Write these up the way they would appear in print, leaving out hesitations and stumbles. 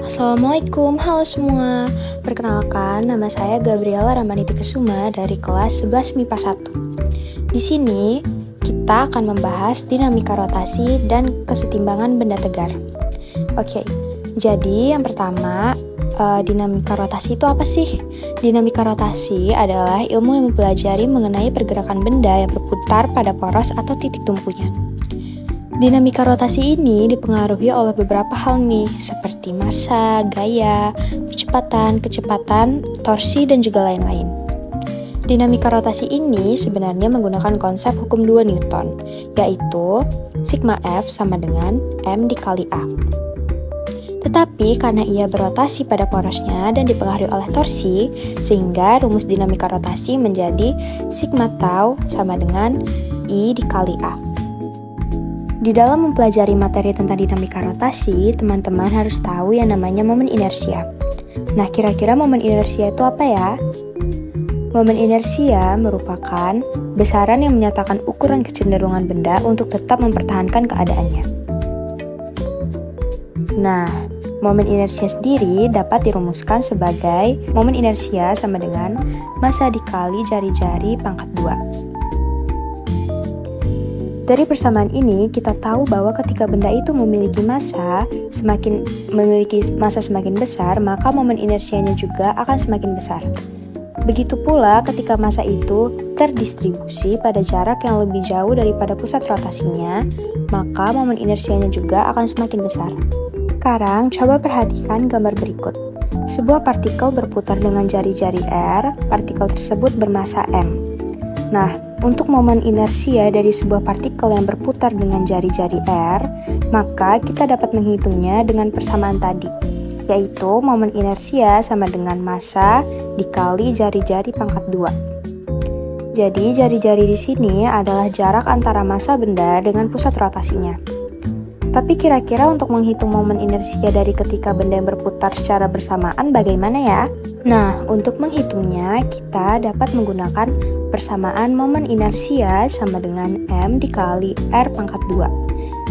Assalamualaikum, halo semua. Perkenalkan, nama saya Gabriela Ramaniti Kesuma dari kelas 11 MIPA 1. Di sini, kita akan membahas dinamika rotasi dan kesetimbangan benda tegar. Oke, jadi yang pertama, dinamika rotasi itu apa sih? Dinamika rotasi adalah ilmu yang mempelajari mengenai pergerakan benda yang berputar pada poros atau titik tumpunya. Dinamika rotasi ini dipengaruhi oleh beberapa hal nih, seperti massa, gaya, kecepatan, torsi, dan juga lain-lain. Dinamika rotasi ini sebenarnya menggunakan konsep hukum 2 Newton, yaitu sigma F sama dengan M dikali A. Tetapi karena ia berotasi pada porosnya dan dipengaruhi oleh torsi, sehingga rumus dinamika rotasi menjadi sigma tau sama dengan I dikali A. Di dalam mempelajari materi tentang dinamika rotasi, teman-teman harus tahu yang namanya momen inersia. Nah, kira-kira momen inersia itu apa ya? Momen inersia merupakan besaran yang menyatakan ukuran kecenderungan benda untuk tetap mempertahankan keadaannya. Nah, momen inersia sendiri dapat dirumuskan sebagai momen inersia sama dengan massa dikali jari-jari pangkat 2. Dari persamaan ini, kita tahu bahwa ketika benda itu memiliki massa semakin besar, maka momen inersianya juga akan semakin besar. Begitu pula ketika massa itu terdistribusi pada jarak yang lebih jauh daripada pusat rotasinya, maka momen inersianya juga akan semakin besar. Sekarang, coba perhatikan gambar berikut. Sebuah partikel berputar dengan jari-jari R, partikel tersebut bermassa M. Nah, untuk momen inersia dari sebuah partikel yang berputar dengan jari-jari R, maka kita dapat menghitungnya dengan persamaan tadi, yaitu momen inersia sama dengan massa dikali jari-jari pangkat 2. Jadi, jari-jari di sini adalah jarak antara massa benda dengan pusat rotasinya. Tapi kira-kira untuk menghitung momen inersia dari ketika benda yang berputar secara bersamaan bagaimana ya? Nah, untuk menghitungnya, kita dapat menggunakan persamaan momen inersia sama dengan M dikali R pangkat 2.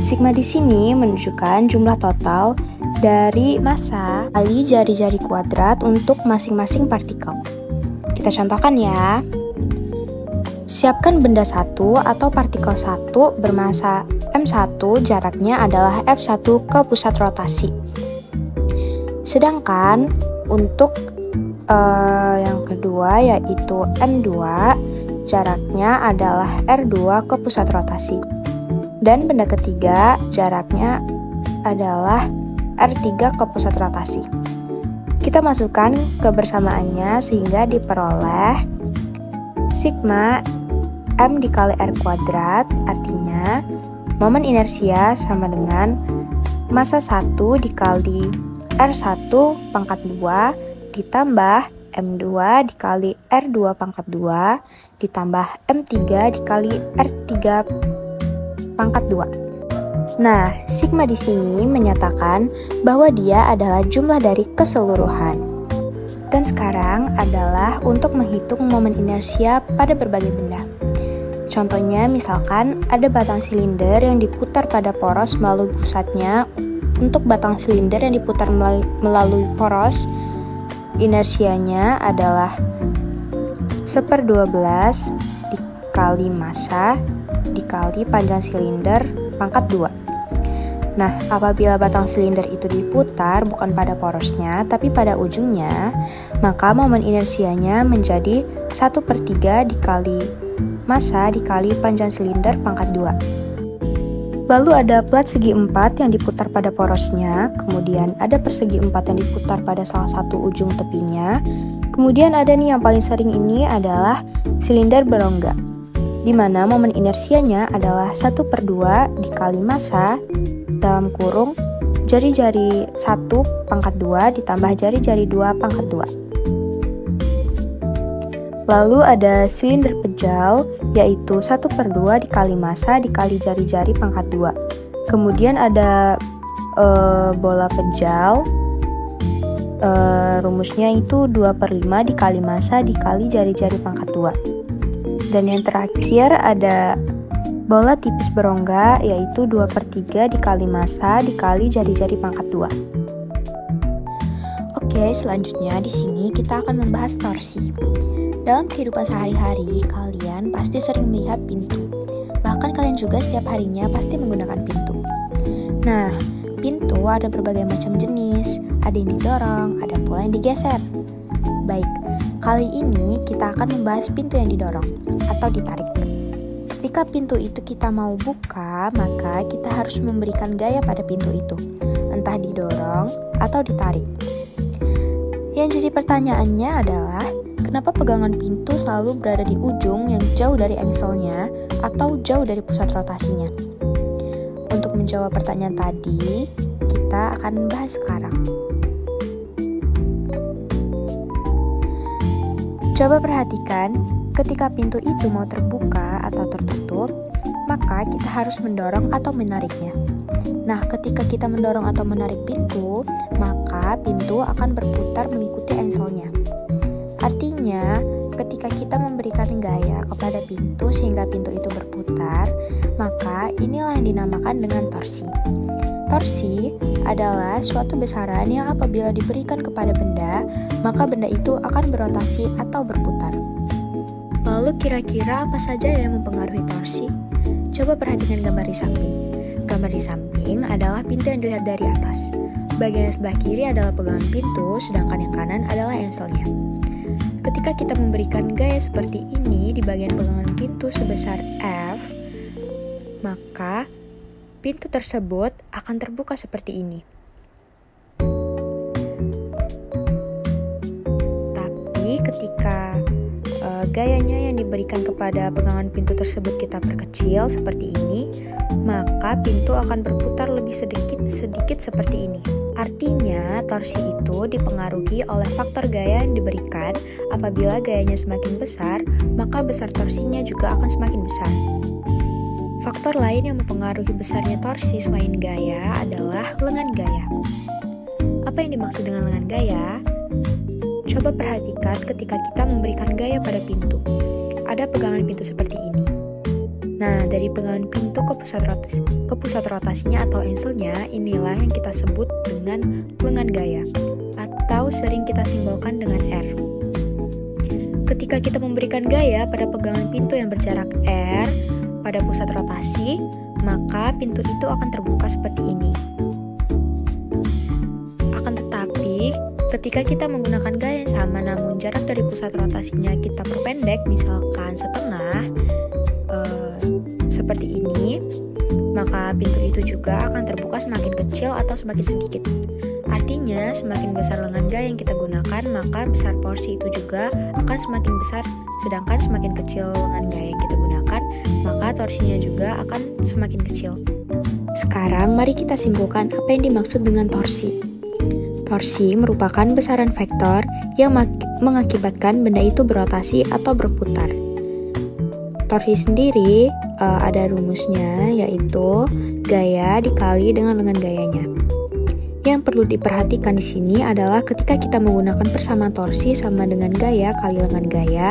Sigma di sini menunjukkan jumlah total dari massa kali jari-jari kuadrat untuk masing-masing partikel. Kita contohkan ya. Siapkan benda 1 atau partikel 1 bermassa M1, jaraknya adalah F1 ke pusat rotasi. Sedangkan untuk yang kedua yaitu M2, jaraknya adalah R2 ke pusat rotasi. Dan benda ketiga jaraknya adalah R3 ke pusat rotasi. Kita masukkan kebersamaannya sehingga diperoleh sigma M dikali R kuadrat, artinya momen inersia sama dengan massa 1 dikali R1 pangkat 2 ditambah M2 dikali R2 pangkat 2 ditambah M3 dikali R3 pangkat 2. Nah, sigma di sini menyatakan bahwa dia adalah jumlah dari keseluruhan. Dan sekarang adalah untuk menghitung momen inersia pada berbagai benda. Contohnya, misalkan ada batang silinder yang diputar pada poros melalui pusatnya. Untuk batang silinder yang diputar melalui poros, inersianya adalah 1/12 dikali massa dikali panjang silinder pangkat 2. Nah, apabila batang silinder itu diputar bukan pada porosnya tapi pada ujungnya, maka momen inersianya menjadi 1/3 dikali massa dikali panjang silinder pangkat 2. Lalu ada plat segi 4 yang diputar pada porosnya, kemudian ada persegi 4 yang diputar pada salah satu ujung tepinya, kemudian ada nih yang paling sering ini adalah silinder berongga, di mana momen inersianya adalah 1/2 dikali massa dalam kurung jari-jari 1 pangkat 2 ditambah jari-jari 2 pangkat 2. Lalu ada silinder pejal, yaitu 1/2 dikali massa dikali jari-jari pangkat 2. Kemudian ada bola pejal, rumusnya itu 2/5 dikali massa dikali jari-jari pangkat 2. Dan yang terakhir ada bola tipis berongga, yaitu 2/3 dikali massa dikali jari-jari pangkat 2. Oke, selanjutnya di sini kita akan membahas torsi. Dalam kehidupan sehari-hari, kalian pasti sering melihat pintu. Bahkan kalian juga setiap harinya pasti menggunakan pintu. Nah, pintu ada berbagai macam jenis, ada yang didorong, ada pula yang digeser. Baik, kali ini kita akan membahas pintu yang didorong atau ditarik. Ketika pintu itu kita mau buka, maka kita harus memberikan gaya pada pintu itu, entah didorong atau ditarik. Yang jadi pertanyaannya adalah, kenapa pegangan pintu selalu berada di ujung yang jauh dari engselnya atau jauh dari pusat rotasinya? Untuk menjawab pertanyaan tadi, kita akan bahas sekarang. Coba perhatikan, ketika pintu itu mau terbuka atau tertutup, maka kita harus mendorong atau menariknya. Nah, ketika kita mendorong atau menarik pintu, maka pintu akan berputar mengikuti engselnya. Artinya, ketika kita memberikan gaya kepada pintu sehingga pintu itu berputar, maka inilah yang dinamakan dengan torsi. Torsi adalah suatu besaran yang apabila diberikan kepada benda, maka benda itu akan berotasi atau berputar. Lalu kira-kira apa saja yang mempengaruhi torsi? Coba perhatikan gambar di samping. Gambar di samping adalah pintu yang dilihat dari atas. Bagian sebelah kiri adalah pegangan pintu, sedangkan yang kanan adalah engselnya. Ketika kita memberikan gaya seperti ini di bagian pegangan pintu sebesar F, maka pintu tersebut akan terbuka seperti ini. Tapi ketika gayanya yang diberikan kepada pegangan pintu tersebut kita perkecil seperti ini, maka pintu akan berputar lebih sedikit seperti ini. Artinya, torsi itu dipengaruhi oleh faktor gaya yang diberikan. Apabila gayanya semakin besar, maka besar torsinya juga akan semakin besar. Faktor lain yang mempengaruhi besarnya torsi selain gaya adalah lengan gaya. Apa yang dimaksud dengan lengan gaya? Coba perhatikan ketika kita memberikan gaya pada pintu. Ada pegangan pintu seperti ini. Nah, dari pegangan pintu ke pusat rotasinya atau engselnya, inilah yang kita sebut dengan lengan gaya, atau sering kita simbolkan dengan R. Ketika kita memberikan gaya pada pegangan pintu yang berjarak R pada pusat rotasi, maka pintu itu akan terbuka seperti ini. Akan tetapi, ketika kita menggunakan gaya yang sama namun jarak dari pusat rotasinya kita perpendek, misalkan setengah, seperti ini, maka pintu itu juga akan terbuka semakin kecil atau semakin sedikit. Artinya, semakin besar lengan gaya yang kita gunakan, maka besar porsi itu juga akan semakin besar, sedangkan semakin kecil lengan gaya yang kita gunakan, maka torsinya juga akan semakin kecil. Sekarang, mari kita simpulkan apa yang dimaksud dengan torsi. Torsi merupakan besaran vektor yang mengakibatkan benda itu berotasi atau berputar. Torsi sendiri ada rumusnya, yaitu gaya dikali dengan lengan gayanya. Yang perlu diperhatikan di sini adalah ketika kita menggunakan persamaan torsi sama dengan gaya kali lengan gaya,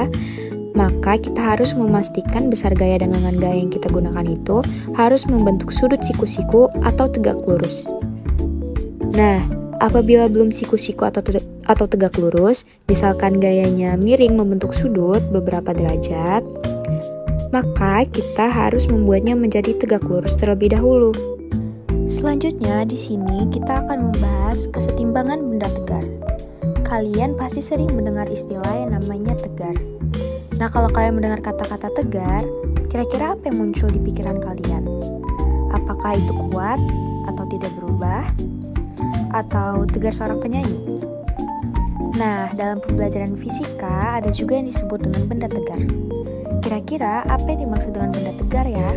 maka kita harus memastikan besar gaya dan lengan gaya yang kita gunakan itu harus membentuk sudut siku-siku atau tegak lurus. Nah, apabila belum siku-siku atau tegak lurus, misalkan gayanya miring membentuk sudut beberapa derajat, maka kita harus membuatnya menjadi tegak lurus terlebih dahulu. Selanjutnya, di sini kita akan membahas kesetimbangan benda tegar. Kalian pasti sering mendengar istilah yang namanya tegar. Nah, kalau kalian mendengar kata-kata tegar, kira-kira apa yang muncul di pikiran kalian? Apakah itu kuat atau tidak berubah? Atau tegar seorang penyanyi? Nah, dalam pembelajaran fisika ada juga yang disebut dengan benda tegar. Kira-kira apa yang dimaksud dengan benda tegar ya?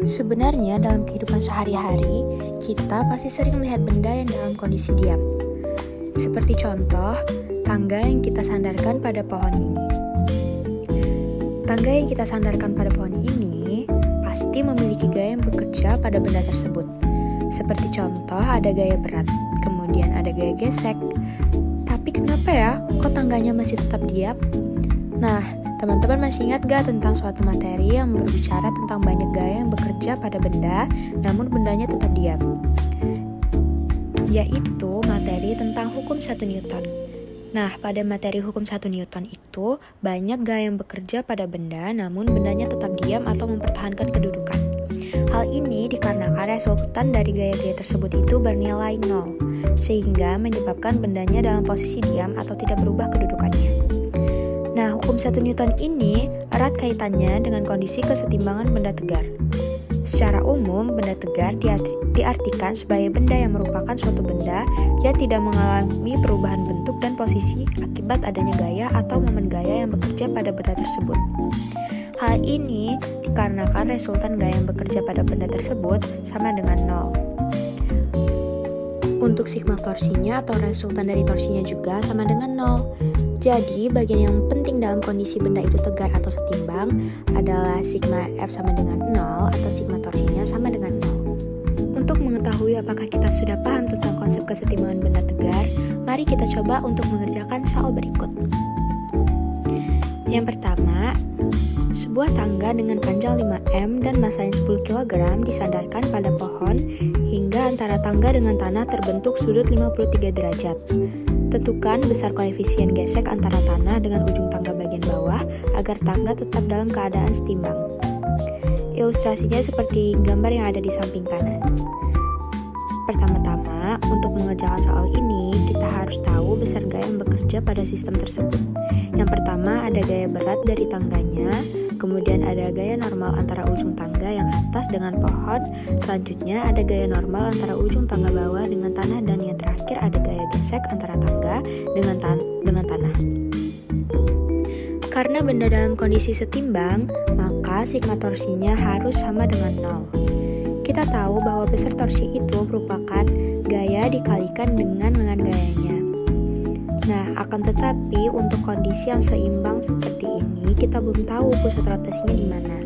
Sebenarnya dalam kehidupan sehari-hari, kita pasti sering melihat benda yang dalam kondisi diam. Seperti contoh, tangga yang kita sandarkan pada pohon ini. Tangga yang kita sandarkan pada pohon ini pasti memiliki gaya yang bekerja pada benda tersebut. Seperti contoh, ada gaya berat, kemudian ada gaya gesek. Tapi kenapa ya, kok tangganya masih tetap diam? Nah, teman-teman masih ingat gak tentang suatu materi yang berbicara tentang banyak gaya yang bekerja pada benda, namun bendanya tetap diam? Yaitu materi tentang hukum hukum 1 Newton. Nah, pada materi hukum 1 Newton itu, banyak gaya yang bekerja pada benda, namun bendanya tetap diam atau mempertahankan kedudukan. Hal ini dikarenakan resultan dari gaya-gaya tersebut itu bernilai 0, sehingga menyebabkan bendanya dalam posisi diam atau tidak berubah kedudukannya. Nah, hukum 1 Newton ini erat kaitannya dengan kondisi kesetimbangan benda tegar. Secara umum, benda tegar diartikan sebagai benda yang merupakan suatu benda yang tidak mengalami perubahan bentuk dan posisi akibat adanya gaya atau momen gaya yang bekerja pada benda tersebut. Hal ini dikarenakan resultan gaya yang bekerja pada benda tersebut sama dengan 0. Untuk sigma torsinya atau resultan dari torsinya juga sama dengan 0. Jadi, bagian yang penting dalam kondisi benda itu tegar atau setimbang adalah sigma F sama dengan 0 atau sigma torsinya sama dengan 0. Untuk mengetahui apakah kita sudah paham tentang konsep kesetimbangan benda tegar, mari kita coba untuk mengerjakan soal berikut. Yang pertama, sebuah tangga dengan panjang 5 m dan masanya 10 kg disandarkan pada pohon hingga antara tangga dengan tanah terbentuk sudut 53 derajat. Tentukan besar koefisien gesek antara tanah dengan ujung tangga bagian bawah agar tangga tetap dalam keadaan setimbang. Ilustrasinya seperti gambar yang ada di samping kanan. Pertama-tama, untuk mengerjakan soal ini, kita harus tahu besar gaya yang bekerja pada sistem tersebut. Yang pertama, ada gaya berat dari tangganya, kemudian ada gaya normal antara ujung tangga yang atas dengan pohon, selanjutnya ada gaya normal antara ujung tangga bawah dengan tanah, dan yang terakhir ada gaya gesek antara tangga dengan tanah. Karena benda dalam kondisi setimbang, maka sigma torsinya harus sama dengan 0. Kita tahu bahwa besar torsi itu merupakan gaya dikalikan dengan lengan gayanya. Nah, akan tetapi untuk kondisi yang seimbang seperti ini, kita belum tahu pusat rotasinya di mana.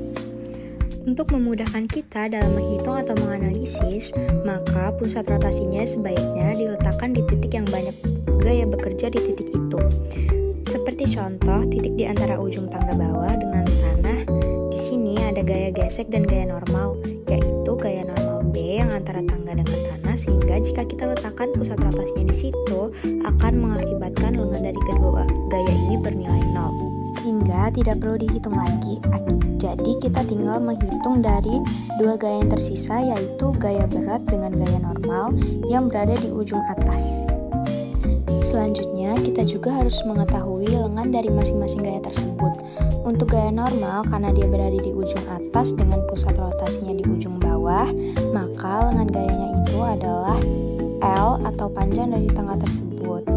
Untuk memudahkan kita dalam menghitung atau menganalisis, maka pusat rotasinya sebaiknya diletakkan di titik yang banyak gaya bekerja di titik itu. Seperti contoh, titik di antara ujung tangga bawah dengan tanah. Di sini ada gaya gesek dan gaya normal, yaitu gaya normal B yang antara tangga dengan tanah, sehingga jika kita letakkan pusat rotasinya di situ, akan mengakibatkan lengan dari kedua gaya ini bernilai 0. Hingga tidak perlu dihitung lagi. Jadi kita tinggal menghitung dari dua gaya yang tersisa, yaitu gaya berat dengan gaya normal yang berada di ujung atas. Selanjutnya, kita juga harus mengetahui lengan dari masing-masing gaya tersebut. Untuk gaya normal, karena dia berada di ujung atas dengan pusat rotasinya di ujung bawah, maka lengan gayanya itu adalah L atau panjang dari tangga tersebut.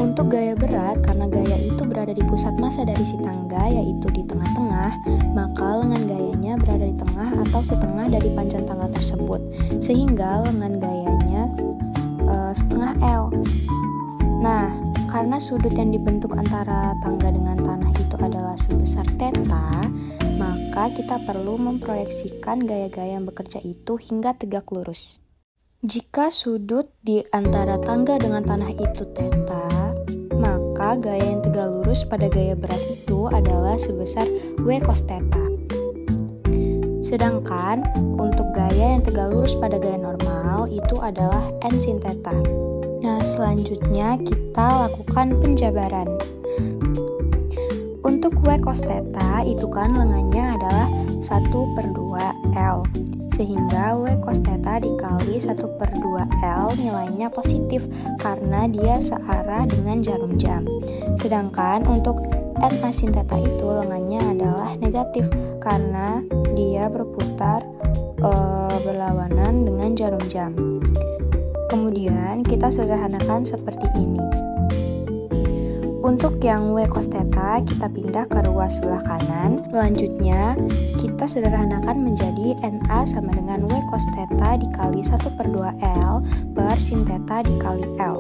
Untuk gaya berat, karena gaya itu berada di pusat massa dari si tangga, yaitu di tengah-tengah, maka lengan gayanya berada di tengah atau setengah dari panjang tangga tersebut, sehingga lengan gayanya setengah L. Nah, karena sudut yang dibentuk antara tangga dengan tanah itu adalah sebesar theta, maka kita perlu memproyeksikan gaya-gaya yang bekerja itu hingga tegak lurus. Jika sudut di antara tangga dengan tanah itu theta, maka gaya yang tegak lurus pada gaya berat itu adalah sebesar W cos theta. Sedangkan untuk gaya yang tegak lurus pada gaya normal itu adalah N sin theta. Nah, selanjutnya kita lakukan penjabaran. Untuk W cos theta itu kan lengannya adalah 1/2L, sehingga W cos theta dikali 1/2L nilainya positif karena dia searah dengan jarum jam. Sedangkan untuk NA sin theta itu lengannya adalah negatif karena dia berputar berlawanan dengan jarum jam. Kemudian kita sederhanakan seperti ini. Untuk yang W cos theta kita pindah ke ruas sebelah kanan. Selanjutnya kita sederhanakan menjadi NA sama dengan W cos theta dikali 1/2L per sin theta dikali L.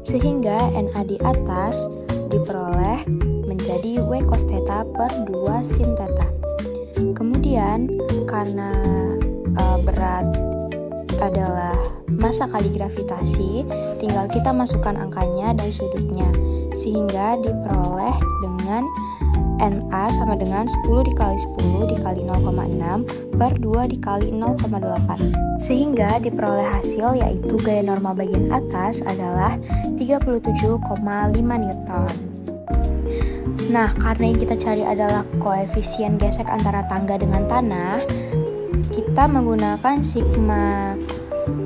Sehingga NA di atas diperoleh menjadi W cos theta per 2 sin theta. Kemudian karena berat adalah massa kali gravitasi, tinggal kita masukkan angkanya dan sudutnya, sehingga diperoleh dengan NA sama dengan 10 dikali 10 dikali 0,6 per 2 dikali 0,8. Sehingga diperoleh hasil yaitu gaya normal bagian atas adalah 37,5 Newton. Nah, karena yang kita cari adalah koefisien gesek antara tangga dengan tanah, kita menggunakan sigma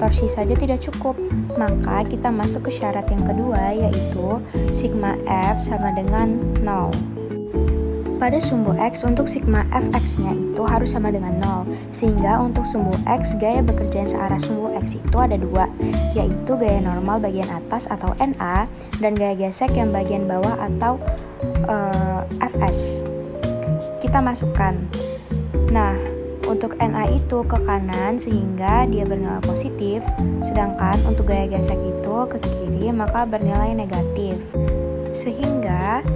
torsi saja tidak cukup. Maka kita masuk ke syarat yang kedua yaitu sigma F sama dengan 0. Pada sumbu X untuk sigma Fx-nya itu harus sama dengan 0, sehingga untuk sumbu X gaya bekerja yang searah sumbu X itu ada dua, yaitu gaya normal bagian atas atau NA dan gaya gesek yang bagian bawah atau Fs. Kita masukkan. Nah, untuk NA itu ke kanan sehingga dia bernilai positif, sedangkan untuk gaya gesek itu ke kiri maka bernilai negatif. Sehingga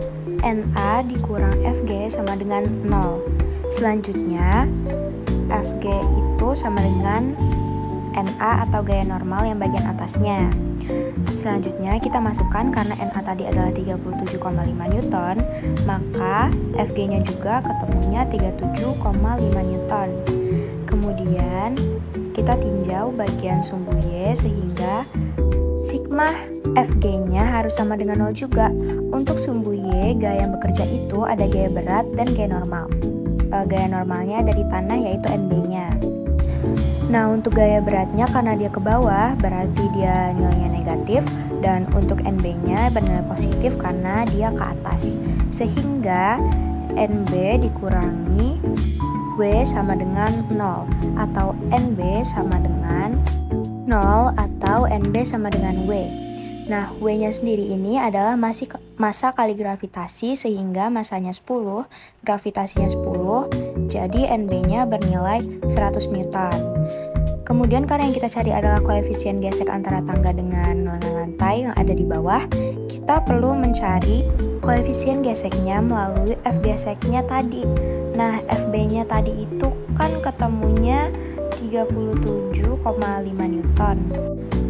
NA dikurang Fg sama dengan 0. Selanjutnya, Fg itu sama dengan NA atau gaya normal yang bagian atasnya. Selanjutnya kita masukkan karena NA tadi adalah 37,5 Newton, maka Fg-nya juga ketemunya 37,5 Newton. Kemudian kita tinjau bagian sumbu Y sehingga sigma Fg-nya harus sama dengan 0 juga. Untuk sumbu Y, gaya yang bekerja itu ada gaya berat dan gaya normal. Gaya normalnya dari tanah yaitu NB-nya. Nah, untuk gaya beratnya karena dia ke bawah berarti dia nilainya negatif, dan untuk NB-nya bernilai positif karena dia ke atas. Sehingga NB dikurangi W sama dengan 0 atau NB sama dengan 0 atau NB sama dengan W. Nah, W-nya sendiri ini adalah massa kali gravitasi sehingga massanya 10, gravitasinya 10, jadi NB-nya bernilai 100 Newton. Kemudian karena yang kita cari adalah koefisien gesek antara tangga dengan lantai yang ada di bawah, kita perlu mencari koefisien geseknya melalui F geseknya tadi. Nah, FB-nya tadi itu kan ketemunya 37,5 Newton.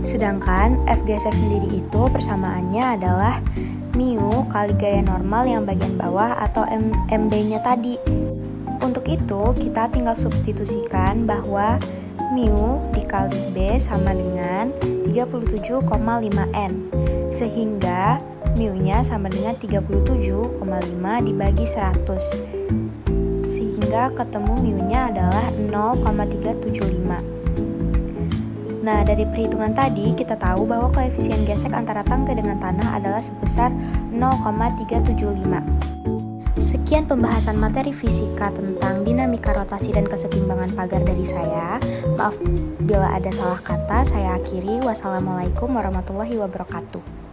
Sedangkan F gesek sendiri itu persamaannya adalah mu kali gaya normal yang bagian bawah atau MB-nya tadi. Untuk itu, kita tinggal substitusikan bahwa mu dikali B sama dengan 37,5 N. Sehingga mu-nya sama dengan 37,5 dibagi 100. Sehingga ketemu mu-nya adalah 0,375. Nah, dari perhitungan tadi kita tahu bahwa koefisien gesek antara tangga dengan tanah adalah sebesar 0,375. Sekian pembahasan materi fisika tentang dinamika rotasi dan kesetimbangan pagar dari saya. Maaf bila ada salah kata, saya akhiri. Wassalamualaikum warahmatullahi wabarakatuh.